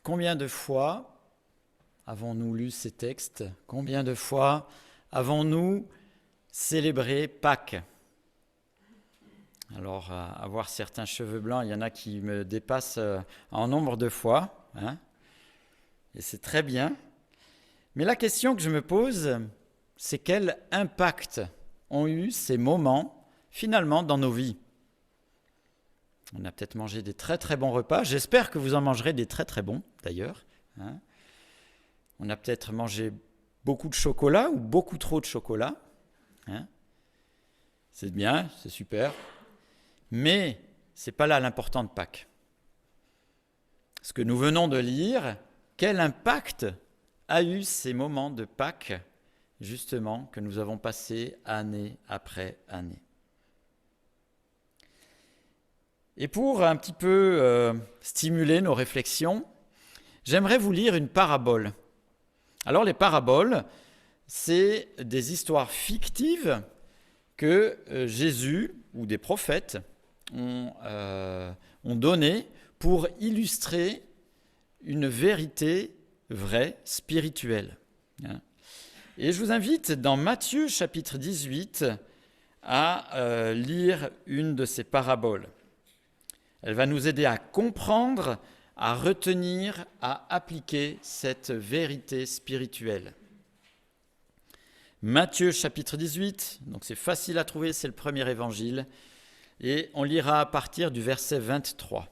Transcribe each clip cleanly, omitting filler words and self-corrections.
Combien de fois avons-nous lu ces textes? Combien de fois avons-nous célébré Pâques? Alors, avoir certains cheveux blancs, il y en a qui me dépassent en nombre de fois, hein, et c'est très bien. Mais la question que je me pose, c'est quel impact ont eu ces moments, finalement, dans nos vies? On a peut-être mangé des très très bons repas. J'espère que vous en mangerez des très très bons, d'ailleurs. Hein. On a peut-être mangé beaucoup de chocolat ou beaucoup trop de chocolat. Hein. C'est bien, c'est super. Mais ce n'est pas là l'important de Pâques. Ce que nous venons de lire, quel impact a eu ces moments de Pâques, justement, que nous avons passés année après année. Et pour un petit peu stimuler nos réflexions, j'aimerais vous lire une parabole. Alors les paraboles, c'est des histoires fictives que Jésus ou des prophètes ont données pour illustrer une vérité vraie, spirituelle. Et je vous invite dans Matthieu chapitre 18 à lire une de ces paraboles. Elle va nous aider à comprendre, à retenir, à appliquer cette vérité spirituelle. Matthieu chapitre 18, donc c'est facile à trouver, c'est le premier évangile, et on lira à partir du verset 23.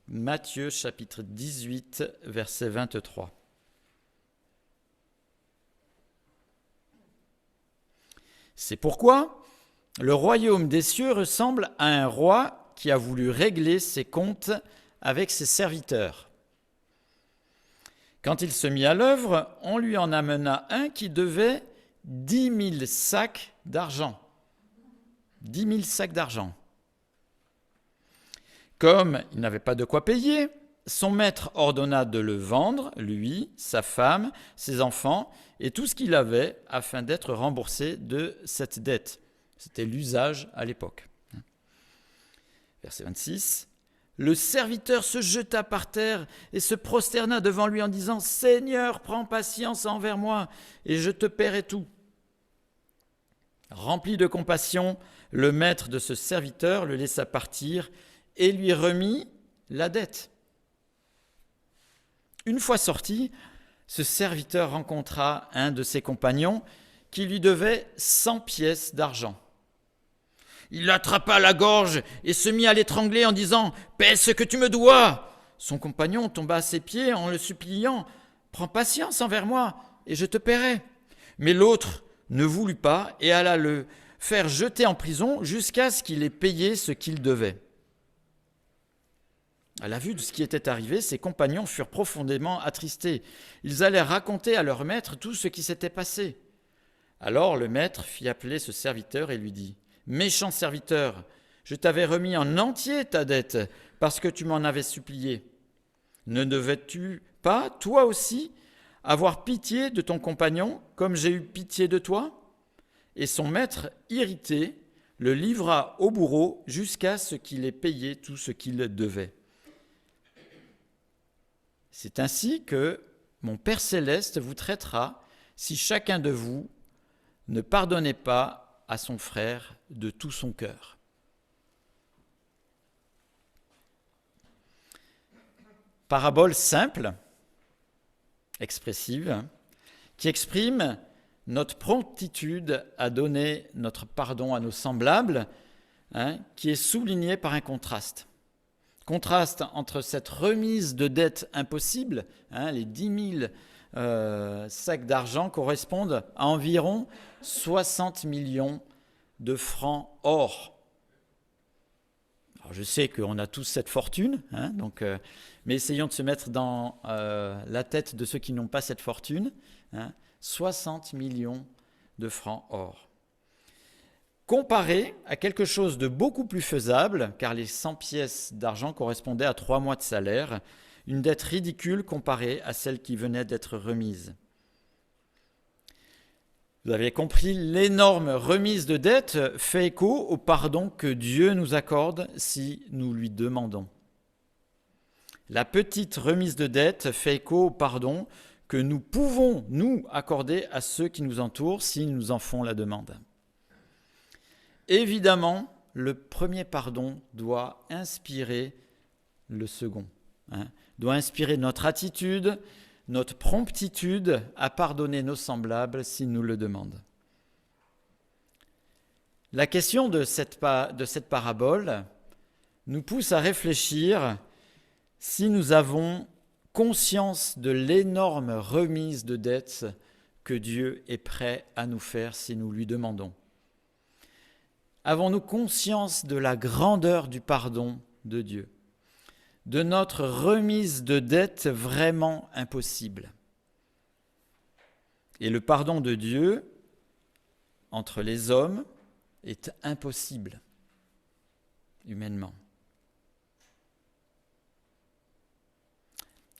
Matthieu chapitre 18, verset 23. C'est pourquoi le royaume des cieux ressemble à un roi qui a voulu régler ses comptes avec ses serviteurs. Quand il se mit à l'œuvre, on lui en amena un qui devait 10 000 sacs d'argent. 10 000 sacs d'argent. Comme il n'avait pas de quoi payer, son maître ordonna de le vendre, lui, sa femme, ses enfants et tout ce qu'il avait afin d'être remboursé de cette dette. C'était l'usage à l'époque. Verset 26. Le serviteur se jeta par terre et se prosterna devant lui en disant « Seigneur, prends patience envers moi et je te paierai tout. » Rempli de compassion, le maître de ce serviteur le laissa partir et lui remit la dette. Une fois sorti, ce serviteur rencontra un de ses compagnons qui lui devait 100 pièces d'argent. Il l'attrapa à la gorge et se mit à l'étrangler en disant « Paie ce que tu me dois !» Son compagnon tomba à ses pieds en le suppliant « Prends patience envers moi et je te paierai. » Mais l'autre ne voulut pas et alla le faire jeter en prison jusqu'à ce qu'il ait payé ce qu'il devait. À la vue de ce qui était arrivé, ses compagnons furent profondément attristés. Ils allèrent raconter à leur maître tout ce qui s'était passé. Alors le maître fit appeler ce serviteur et lui dit « Méchant serviteur, je t'avais remis en entier ta dette parce que tu m'en avais supplié. Ne devais-tu pas, toi aussi, avoir pitié de ton compagnon comme j'ai eu pitié de toi ?» Et son maître, irrité, le livra au bourreau jusqu'à ce qu'il ait payé tout ce qu'il devait. C'est ainsi que mon Père céleste vous traitera si chacun de vous ne pardonnez pas à son frère de tout son cœur. Parabole simple, expressive, qui exprime notre promptitude à donner notre pardon à nos semblables, qui est soulignée par un contraste. Contraste entre cette remise de dette impossible, les 10 000 sacs d'argent correspondent à environ 60 millions de francs or. Alors je sais qu'on a tous cette fortune, mais essayons de se mettre dans la tête de ceux qui n'ont pas cette fortune. 60 millions de francs or. Comparé à quelque chose de beaucoup plus faisable, car les 100 pièces d'argent correspondaient à 3 mois de salaire, une dette ridicule comparée à celle qui venait d'être remise. Vous avez compris, l'énorme remise de dette fait écho au pardon que Dieu nous accorde si nous lui demandons. La petite remise de dette fait écho au pardon que nous pouvons, nous, accorder à ceux qui nous entourent s'ils nous en font la demande. Évidemment, le premier pardon doit inspirer le second, doit inspirer notre attitude, notre promptitude à pardonner nos semblables s'ils nous le demandent. La question de cette parabole nous pousse à réfléchir si nous avons conscience de l'énorme remise de dette que Dieu est prêt à nous faire si nous lui demandons. Avons-nous conscience de la grandeur du pardon de Dieu, de notre remise de dette vraiment impossible? Et le pardon de Dieu entre les hommes est impossible humainement.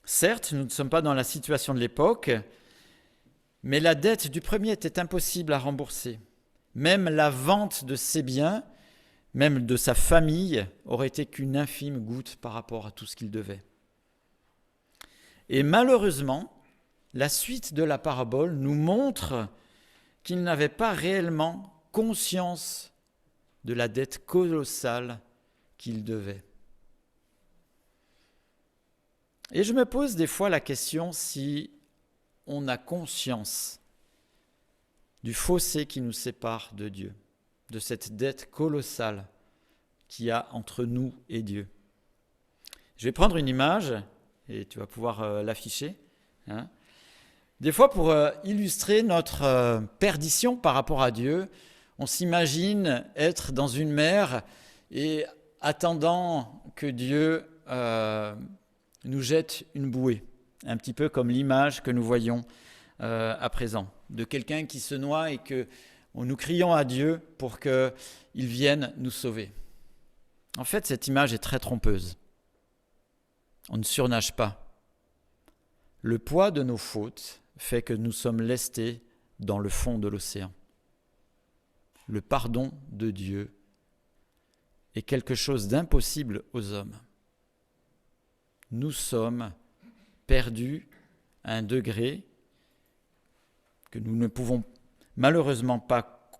Certes, nous ne sommes pas dans la situation de l'époque, mais la dette du premier était impossible à rembourser. Même la vente de ses biens, même de sa famille, aurait été qu'une infime goutte par rapport à tout ce qu'il devait. Et malheureusement, la suite de la parabole nous montre qu'il n'avait pas réellement conscience de la dette colossale qu'il devait. Et je me pose des fois la question si on a conscience du fossé qui nous sépare de Dieu, de cette dette colossale qu'il y a entre nous et Dieu. Je vais prendre une image, et tu vas pouvoir l'afficher. Des fois, pour illustrer notre perdition par rapport à Dieu, on s'imagine être dans une mer et attendant que Dieu nous jette une bouée, un petit peu comme l'image que nous voyons à présent, de quelqu'un qui se noie et que nous crions à Dieu pour qu'il vienne nous sauver. En fait, cette image est très trompeuse. On ne surnage pas. Le poids de nos fautes fait que nous sommes lestés dans le fond de l'océan. Le pardon de Dieu est quelque chose d'impossible aux hommes. Nous sommes perdus à un degré que nous ne pouvons malheureusement pas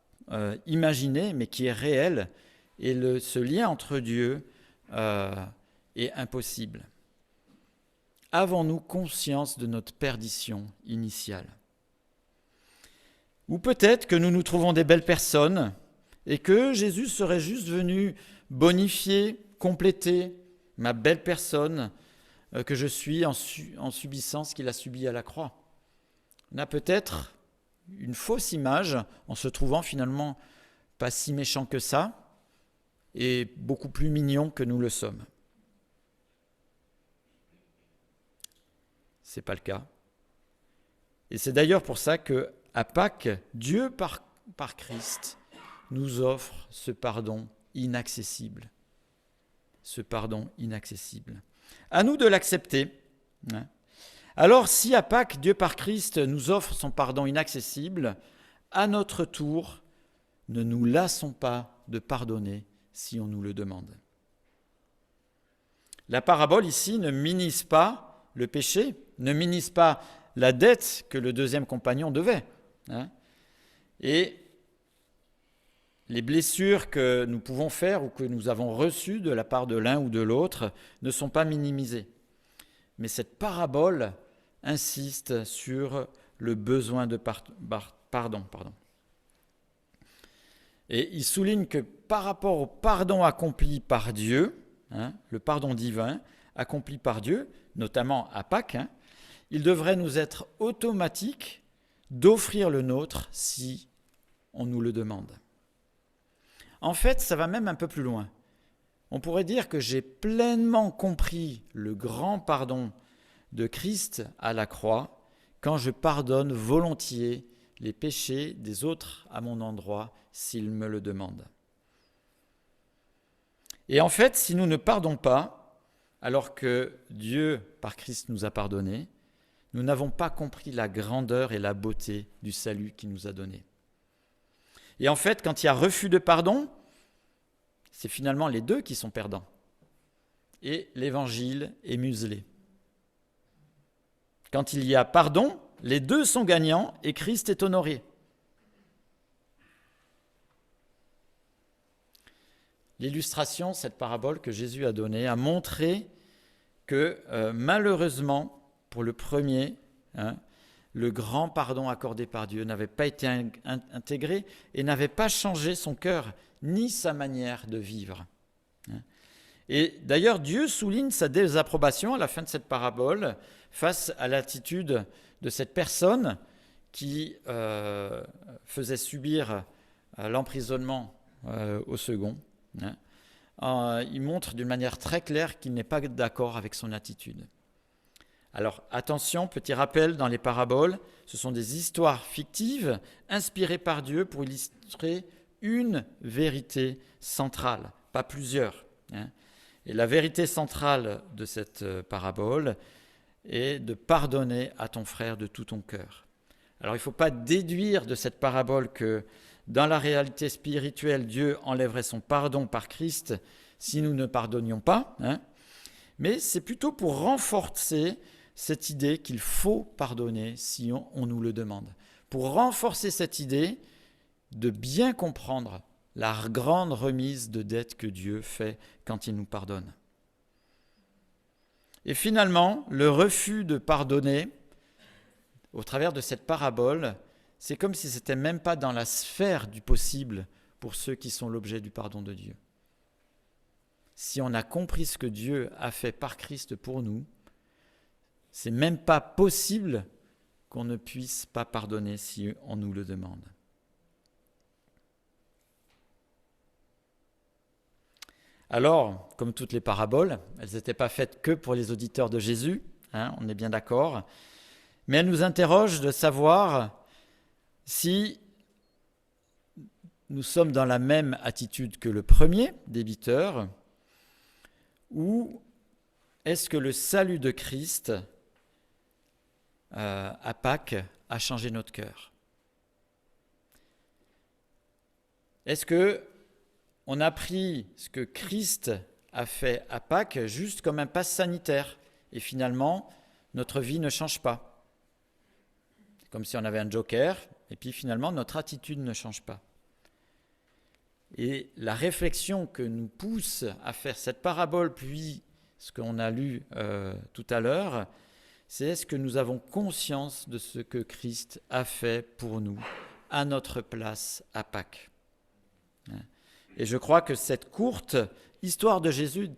imaginer, mais qui est réel, et ce lien entre Dieu est impossible. Avons-nous conscience de notre perdition initiale? Ou peut-être que nous nous trouvons des belles personnes et que Jésus serait juste venu bonifier, compléter ma belle personne que je suis en subissant ce qu'il a subi à la croix. On a peut-être une fausse image en se trouvant finalement pas si méchant que ça et beaucoup plus mignon que nous le sommes. Ce n'est pas le cas. Et c'est d'ailleurs pour ça qu'à Pâques, Dieu par Christ nous offre ce pardon inaccessible. Ce pardon inaccessible. À nous de l'accepter. Alors si à Pâques, Dieu par Christ nous offre son pardon inaccessible, à notre tour, ne nous lassons pas de pardonner si on nous le demande. La parabole ici ne minimise pas le péché, ne minimise pas la dette que le deuxième compagnon devait. Et les blessures que nous pouvons faire ou que nous avons reçues de la part de l'un ou de l'autre ne sont pas minimisées. Mais cette parabole insiste sur le besoin de pardon. Et il souligne que par rapport au pardon accompli par Dieu, le pardon divin accompli par Dieu, notamment à Pâques, il devrait nous être automatique d'offrir le nôtre si on nous le demande. En fait, ça va même un peu plus loin. On pourrait dire que j'ai pleinement compris le grand pardon de Christ à la croix quand je pardonne volontiers les péchés des autres à mon endroit s'ils me le demandent. Et en fait, si nous ne pardonnons pas, alors que Dieu, par Christ, nous a pardonné, nous n'avons pas compris la grandeur et la beauté du salut qu'il nous a donné. Et en fait, quand il y a refus de pardon, c'est finalement les deux qui sont perdants. et l'évangile est muselé. Quand il y a pardon, les deux sont gagnants et Christ est honoré. L'illustration, cette parabole que Jésus a donnée, a montré que malheureusement, pour le premier, le grand pardon accordé par Dieu n'avait pas été intégré et n'avait pas changé son cœur ni sa manière de vivre. Et d'ailleurs, Dieu souligne sa désapprobation à la fin de cette parabole face à l'attitude de cette personne qui faisait subir l'emprisonnement au second. Il montre d'une manière très claire qu'il n'est pas d'accord avec son attitude. Alors attention, petit rappel, dans les paraboles, ce sont des histoires fictives inspirées par Dieu pour illustrer une vérité centrale, pas plusieurs. Et la vérité centrale de cette parabole est de pardonner à ton frère de tout ton cœur. Alors il ne faut pas déduire de cette parabole que dans la réalité spirituelle, Dieu enlèverait son pardon par Christ si nous ne pardonnions pas, mais c'est plutôt pour renforcer cette idée qu'il faut pardonner si on nous le demande. Pour renforcer cette idée de bien comprendre la grande remise de dette que Dieu fait quand il nous pardonne. Et finalement, le refus de pardonner, au travers de cette parabole, c'est comme si ce n'était même pas dans la sphère du possible pour ceux qui sont l'objet du pardon de Dieu. Si on a compris ce que Dieu a fait par Christ pour nous, c'est même pas possible qu'on ne puisse pas pardonner si on nous le demande. Alors, comme toutes les paraboles, elles n'étaient pas faites que pour les auditeurs de Jésus, on est bien d'accord, mais elles nous interrogent de savoir si nous sommes dans la même attitude que le premier débiteur, ou est-ce que le salut de Christ à Pâques a changé notre cœur? Est-ce que on a pris ce que Christ a fait à Pâques juste comme un pass sanitaire et finalement notre vie ne change pas? C'est comme si on avait un joker et puis finalement notre attitude ne change pas. Et la réflexion que nous pousse à faire cette parabole puis ce qu'on a lu tout à l'heure, c'est est-ce que nous avons conscience de ce que Christ a fait pour nous à notre place à Pâques? Et je crois que cette courte histoire de Jésus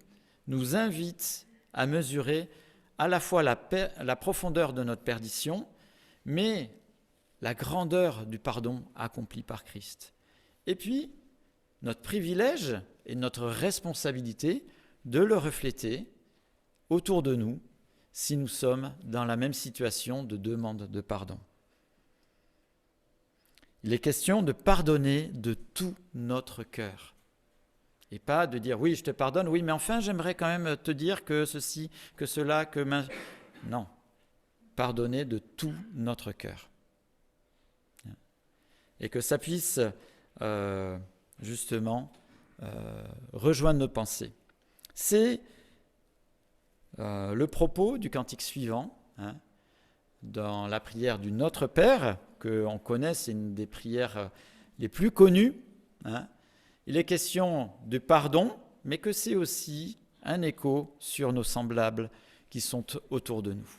nous invite à mesurer à la fois la profondeur de notre perdition, mais la grandeur du pardon accompli par Christ. Et puis, notre privilège et notre responsabilité de le refléter autour de nous si nous sommes dans la même situation de demande de pardon. Il est question de pardonner de tout notre cœur. Et pas de dire, oui, je te pardonne, oui, mais enfin, j'aimerais quand même te dire que ceci, que cela, que... Non, pardonner de tout notre cœur. Et que ça puisse, justement, rejoindre nos pensées. C'est le propos du cantique suivant, dans la prière du Notre Père, qu'on connaît, c'est une des prières les plus connues. Il est question de pardon, mais que c'est aussi un écho sur nos semblables qui sont autour de nous.